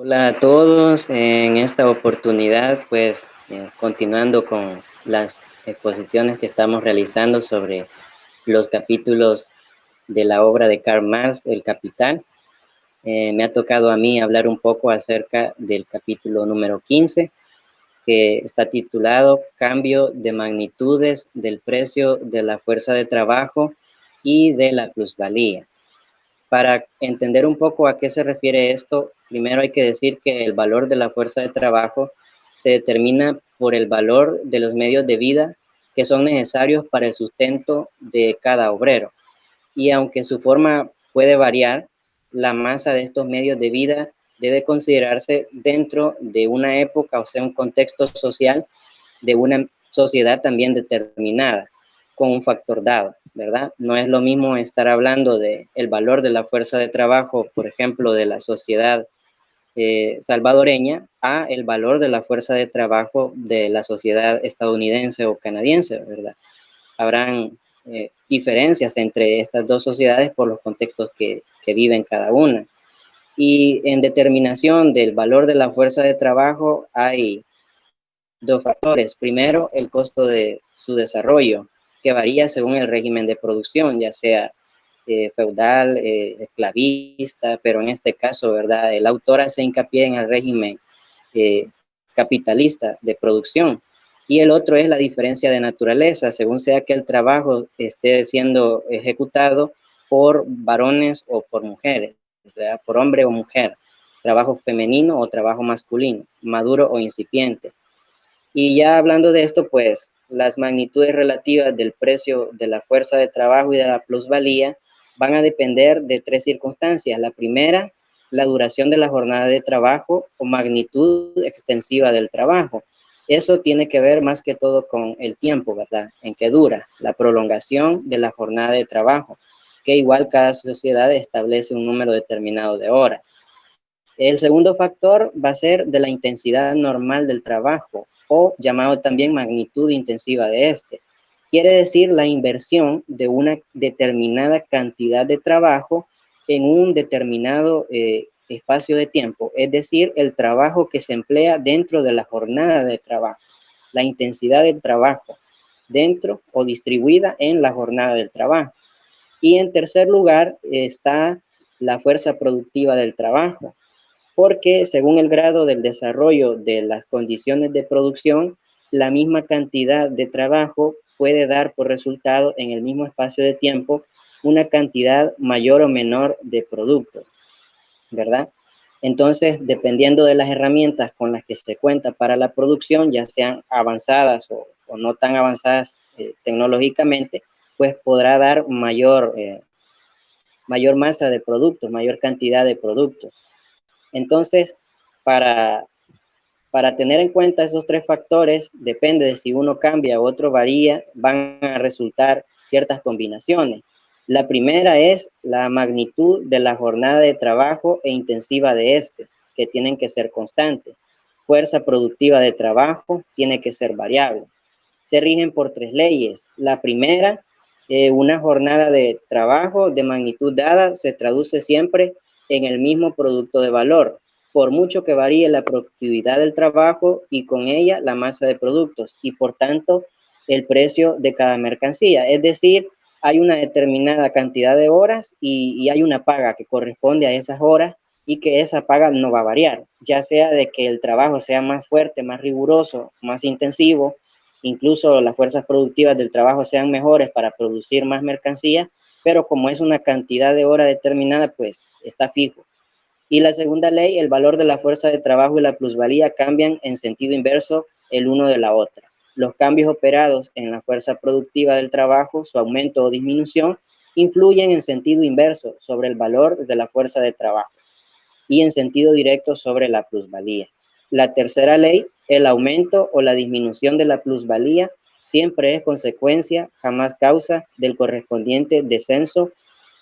Hola a todos, en esta oportunidad pues continuando con las exposiciones que estamos realizando sobre los capítulos de la obra de Karl Marx, El Capital. Me ha tocado a mí hablar un poco acerca del capítulo número 15, que está titulado Cambio de magnitudes del precio de la fuerza de trabajo y de la plusvalía. Para entender un poco a qué se refiere esto, primero hay que decir que el valor de la fuerza de trabajo se determina por el valor de los medios de vida que son necesarios para el sustento de cada obrero. Y aunque su forma puede variar, la masa de estos medios de vida debe considerarse dentro de una época, o sea, un contexto social de una sociedad también determinada, con un factor dado, ¿verdad? No es lo mismo estar hablando de el valor de la fuerza de trabajo, por ejemplo, de la sociedad salvadoreña, a el valor de la fuerza de trabajo de la sociedad estadounidense o canadiense, ¿verdad? Habrán diferencias entre estas dos sociedades por los contextos que viven cada una. Y en determinación del valor de la fuerza de trabajo hay dos factores. Primero, el costo de su desarrollo, que varía según el régimen de producción, ya sea feudal, esclavista, pero en este caso, ¿verdad? El autor hace hincapié en el régimen eh, capitalista de producción. Y el otro es la diferencia de naturaleza, según sea que el trabajo esté siendo ejecutado por varones o por mujeres, ¿verdad? Por hombre o mujer, trabajo femenino o trabajo masculino, maduro o incipiente. Y ya hablando de esto, pues las magnitudes relativas del precio de la fuerza de trabajo y de la plusvalía van a depender de tres circunstancias. La primera, la duración de la jornada de trabajo o magnitud extensiva del trabajo. Eso tiene que ver más que todo con el tiempo, ¿verdad? En que dura, la prolongación de la jornada de trabajo, que igual cada sociedad establece un número determinado de horas. El segundo factor va a ser de la intensidad normal del trabajo o llamado también magnitud intensiva de este. Quiere decir la inversión de una determinada cantidad de trabajo en un determinado espacio de tiempo, es decir, el trabajo que se emplea dentro de la jornada de trabajo, la intensidad del trabajo dentro o distribuida en la jornada del trabajo. Y en tercer lugar está la fuerza productiva del trabajo, porque según el grado del desarrollo de las condiciones de producción, la misma cantidad de trabajo puede dar por resultado en el mismo espacio de tiempo una cantidad mayor o menor de productos, ¿verdad? Entonces, dependiendo de las herramientas con las que se cuenta para la producción, ya sean avanzadas o no tan avanzadas tecnológicamente, pues podrá dar mayor masa de productos, mayor cantidad de productos. Entonces, para, para tener en cuenta esos tres factores, depende de si uno cambia o otro varía, van a resultar ciertas combinaciones. La primera es la magnitud de la jornada de trabajo e intensiva de este, que tienen que ser constantes. Fuerza productiva de trabajo tiene que ser variable. Se rigen por tres leyes. La primera, una jornada de trabajo de magnitud dada se traduce siempre en el mismo producto de valor, por mucho que varíe la productividad del trabajo y con ella la masa de productos y por tanto el precio de cada mercancía. Es decir, hay una determinada cantidad de horas y hay una paga que corresponde a esas horas y que esa paga no va a variar, ya sea de que el trabajo sea más fuerte, más riguroso, más intensivo, incluso las fuerzas productivas del trabajo sean mejores para producir más mercancía, pero como es una cantidad de horas determinada, pues está fijo. Y la segunda ley, el valor de la fuerza de trabajo y la plusvalía cambian en sentido inverso el uno de la otra. Los cambios operados en la fuerza productiva del trabajo, su aumento o disminución, influyen en sentido inverso sobre el valor de la fuerza de trabajo y en sentido directo sobre la plusvalía. La tercera ley, el aumento o la disminución de la plusvalía, siempre es consecuencia, jamás causa del correspondiente descenso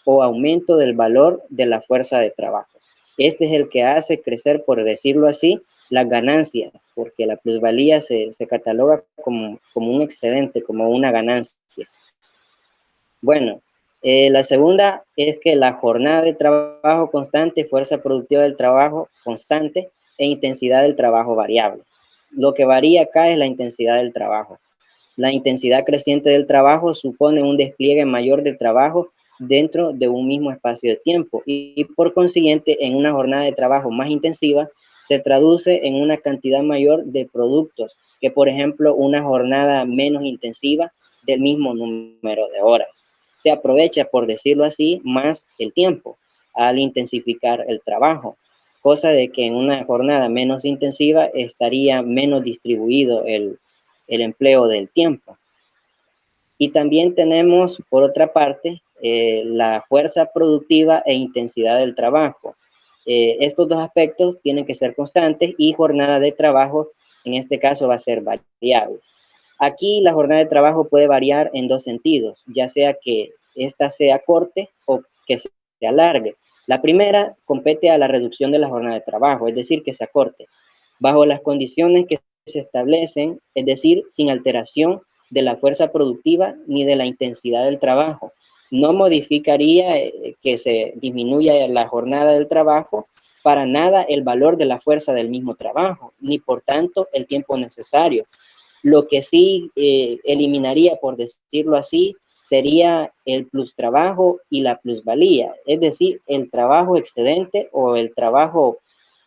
o aumento del valor de la fuerza de trabajo. Este es el que hace crecer, por decirlo así, las ganancias, porque la plusvalía se cataloga como un excedente, como una ganancia. Bueno, La segunda es que la jornada de trabajo constante, fuerza productiva del trabajo constante e intensidad del trabajo variable. Lo que varía acá es la intensidad del trabajo. La intensidad creciente del trabajo supone un despliegue mayor de trabajo dentro de un mismo espacio de tiempo y por consiguiente en una jornada de trabajo más intensiva se traduce en una cantidad mayor de productos que, por ejemplo, una jornada menos intensiva del mismo número de horas. Se aprovecha, por decirlo así, más el tiempo al intensificar el trabajo, cosa de que en una jornada menos intensiva estaría menos distribuido el empleo del tiempo. Y también tenemos, por otra parte, la fuerza productiva e intensidad del trabajo. Estos dos aspectos tienen que ser constantes y jornada de trabajo, en este caso, va a ser variable. Aquí la jornada de trabajo puede variar en dos sentidos, ya sea que esta sea corte o que se alargue. La primera compete a la reducción de la jornada de trabajo, es decir, que se acorte, bajo las condiciones que se establecen, es decir, sin alteración de la fuerza productiva ni de la intensidad del trabajo. No modificaría que se disminuya la jornada del trabajo para nada el valor de la fuerza del mismo trabajo, ni por tanto el tiempo necesario. Lo que sí eliminaría, por decirlo así, sería el plus trabajo y la plusvalía, es decir, el trabajo excedente o el trabajo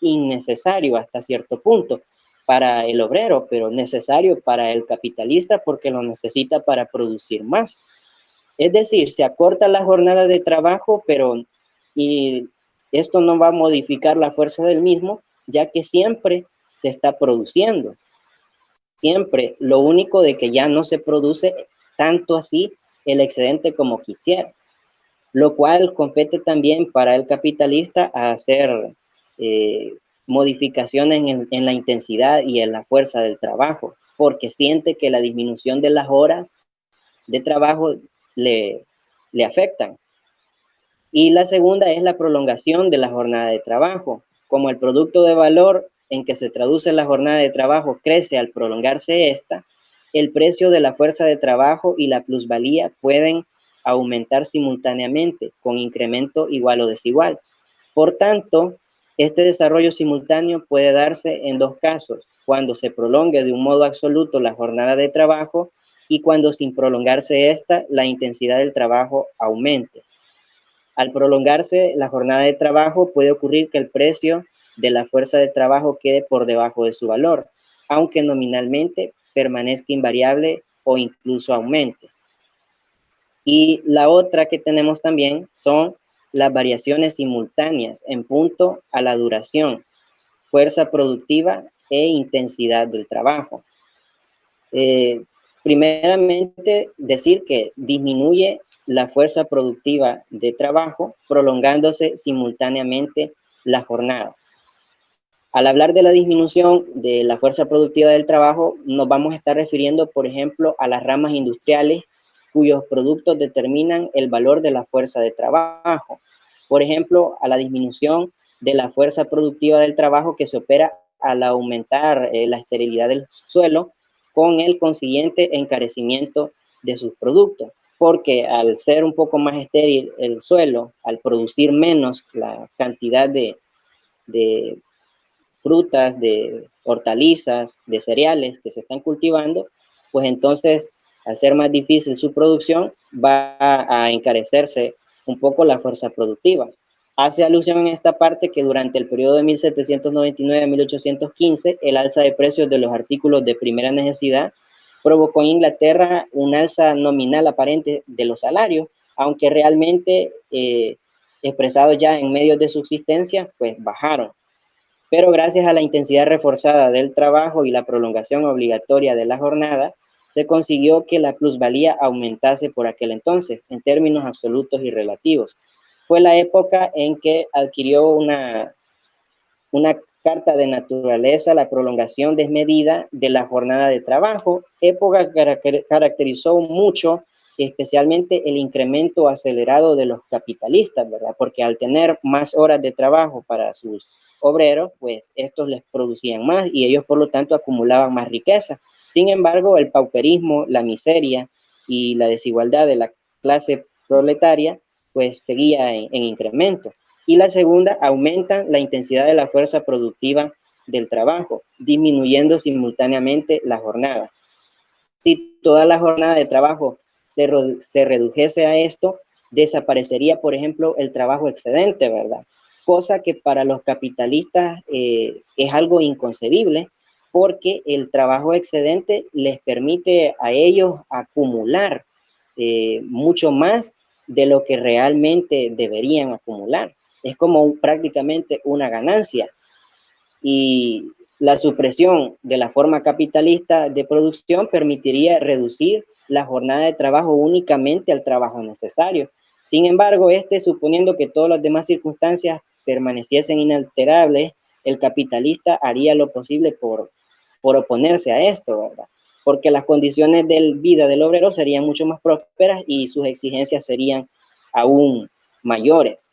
innecesario hasta cierto punto para el obrero, pero necesario para el capitalista porque lo necesita para producir más. Es decir, se acorta la jornada de trabajo, pero y esto no va a modificar la fuerza del mismo, ya que siempre se está produciendo. Siempre, lo único de que ya no se produce tanto así el excedente como quisiera, lo cual compete también para el capitalista a hacer eh, modificaciones en la intensidad y en la fuerza del trabajo, porque siente que la disminución de las horas de trabajo le, le afectan. Y la segunda es la prolongación de la jornada de trabajo. Como el producto de valor en que se traduce la jornada de trabajo crece al prolongarse esta, el precio de la fuerza de trabajo y la plusvalía pueden aumentar simultáneamente con incremento igual o desigual. Por tanto, este desarrollo simultáneo puede darse en dos casos, cuando se prolongue de un modo absoluto la jornada de trabajo y cuando sin prolongarse esta, la intensidad del trabajo aumente. Al prolongarse la jornada de trabajo, puede ocurrir que el precio de la fuerza de trabajo quede por debajo de su valor, aunque nominalmente permanezca invariable o incluso aumente. Y la otra que tenemos también son las variaciones simultáneas en punto a la duración, fuerza productiva e intensidad del trabajo. Eh, Primeramente, decir que disminuye la fuerza productiva de trabajo, prolongándose simultáneamente la jornada. Al hablar de la disminución de la fuerza productiva del trabajo, nos vamos a estar refiriendo, por ejemplo, a las ramas industriales cuyos productos determinan el valor de la fuerza de trabajo. Por ejemplo, a la disminución de la fuerza productiva del trabajo que se opera al aumentar la esterilidad del suelo con el consiguiente encarecimiento de sus productos. Porque al ser un poco más estéril el suelo, al producir menos la cantidad de frutas, de hortalizas, de cereales que se están cultivando, pues entonces, al ser más difícil su producción, va a encarecerse un poco la fuerza productiva. Hace alusión en esta parte que durante el periodo de 1799 a 1815, el alza de precios de los artículos de primera necesidad provocó en Inglaterra un alza nominal aparente de los salarios, aunque realmente expresados ya en medios de subsistencia, pues bajaron. Pero gracias a la intensidad reforzada del trabajo y la prolongación obligatoria de la jornada, se consiguió que la plusvalía aumentase por aquel entonces, en términos absolutos y relativos. Fue la época en que adquirió una carta de naturaleza la prolongación desmedida de la jornada de trabajo, época que caracterizó mucho especialmente el incremento acelerado de los capitalistas, ¿verdad? Porque al tener más horas de trabajo para sus obreros, pues estos les producían más y ellos por lo tanto acumulaban más riqueza. Sin embargo, el pauperismo, la miseria y la desigualdad de la clase proletaria, pues seguía en incremento. Y la segunda, aumenta la intensidad de la fuerza productiva del trabajo, disminuyendo simultáneamente la jornada. Si toda la jornada de trabajo se redujese a esto, desaparecería, por ejemplo, el trabajo excedente, ¿verdad? Cosa que para los capitalistas es algo inconcebible, porque el trabajo excedente les permite a ellos acumular mucho más de lo que realmente deberían acumular. Es como prácticamente una ganancia. Y la supresión de la forma capitalista de producción permitiría reducir la jornada de trabajo únicamente al trabajo necesario. Sin embargo, suponiendo que todas las demás circunstancias permaneciesen inalterables, el capitalista haría lo posible por oponerse a esto, ¿verdad? Porque las condiciones de vida del obrero serían mucho más prósperas y sus exigencias serían aún mayores.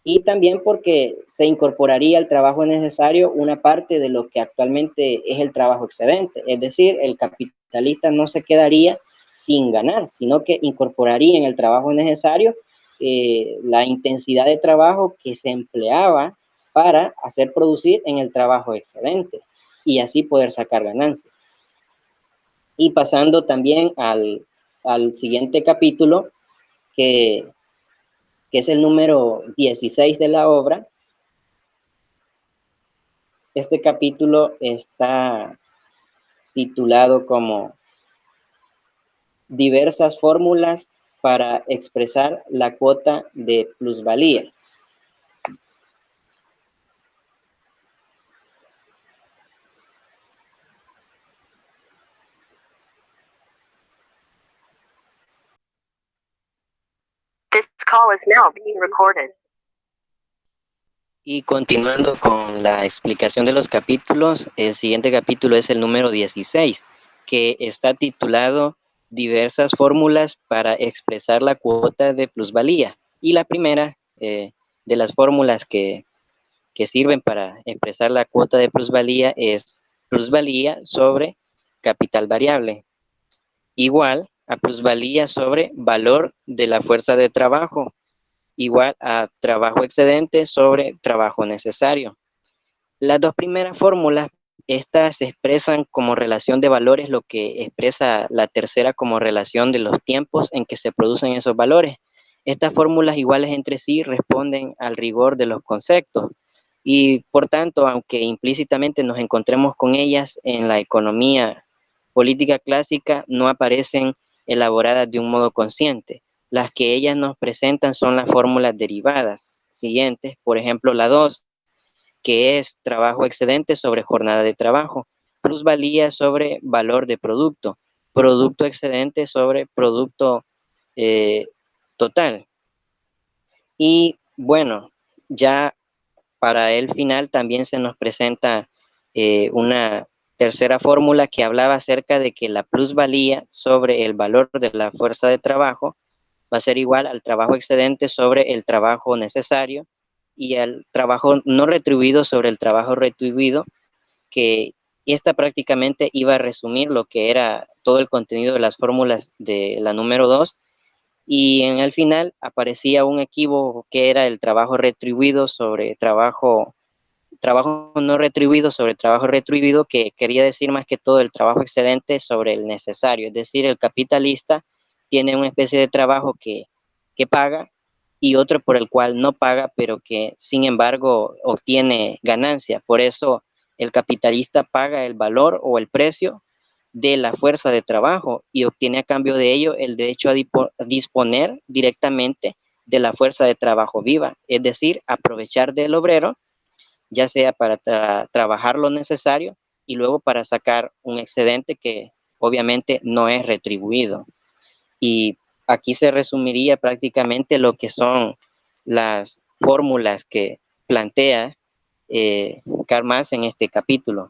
Y también porque se incorporaría al trabajo necesario una parte de lo que actualmente es el trabajo excedente. Es decir, el capitalista no se quedaría sin ganar, sino que incorporaría en el trabajo necesario la intensidad de trabajo que se empleaba para hacer producir en el trabajo excedente y así poder sacar ganancias. Y pasando también al siguiente capítulo, que es el número 16 de la obra. Este capítulo está titulado como diversas fórmulas para expresar la cuota de plusvalía. This call is now being recorded. Y continuando con la explicación de los capítulos, el siguiente capítulo es el número 16, que está titulado diversas fórmulas para expresar la cuota de plusvalía. Y la primera de las fórmulas que sirven para expresar la cuota de plusvalía es plusvalía sobre capital variable, igual a plusvalía sobre valor de la fuerza de trabajo, igual a trabajo excedente sobre trabajo necesario. Las dos primeras fórmulas, estas se expresan como relación de valores, lo que expresa la tercera como relación de los tiempos en que se producen esos valores. Estas fórmulas iguales entre sí responden al rigor de los conceptos y, por tanto, aunque implícitamente nos encontremos con ellas en la economía política clásica, no aparecen elaboradas de un modo consciente. Las que ellas nos presentan son las fórmulas derivadas siguientes, por ejemplo, la 2, que es trabajo excedente sobre jornada de trabajo, plusvalía sobre valor de producto, producto excedente sobre producto total. Y bueno, ya para el final también se nos presenta una tercera fórmula que hablaba acerca de que la plusvalía sobre el valor de la fuerza de trabajo va a ser igual al trabajo excedente sobre el trabajo necesario y al trabajo no retribuido sobre el trabajo retribuido, que esta prácticamente iba a resumir lo que era todo el contenido de las fórmulas de la número 2, y en el final aparecía un equívoco que era el trabajo retribuido sobre trabajo no retribuido sobre trabajo retribuido, que quería decir más que todo el trabajo excedente sobre el necesario. Es decir, el capitalista tiene una especie de trabajo que paga y otro por el cual no paga, pero que sin embargo obtiene ganancia. Por eso el capitalista paga el valor o el precio de la fuerza de trabajo y obtiene a cambio de ello el derecho a disponer directamente de la fuerza de trabajo viva, es decir, aprovechar del obrero, ya sea para trabajar lo necesario y luego para sacar un excedente que obviamente no es retribuido. Y aquí se resumiría prácticamente lo que son las fórmulas que plantea Karl Marx en este capítulo.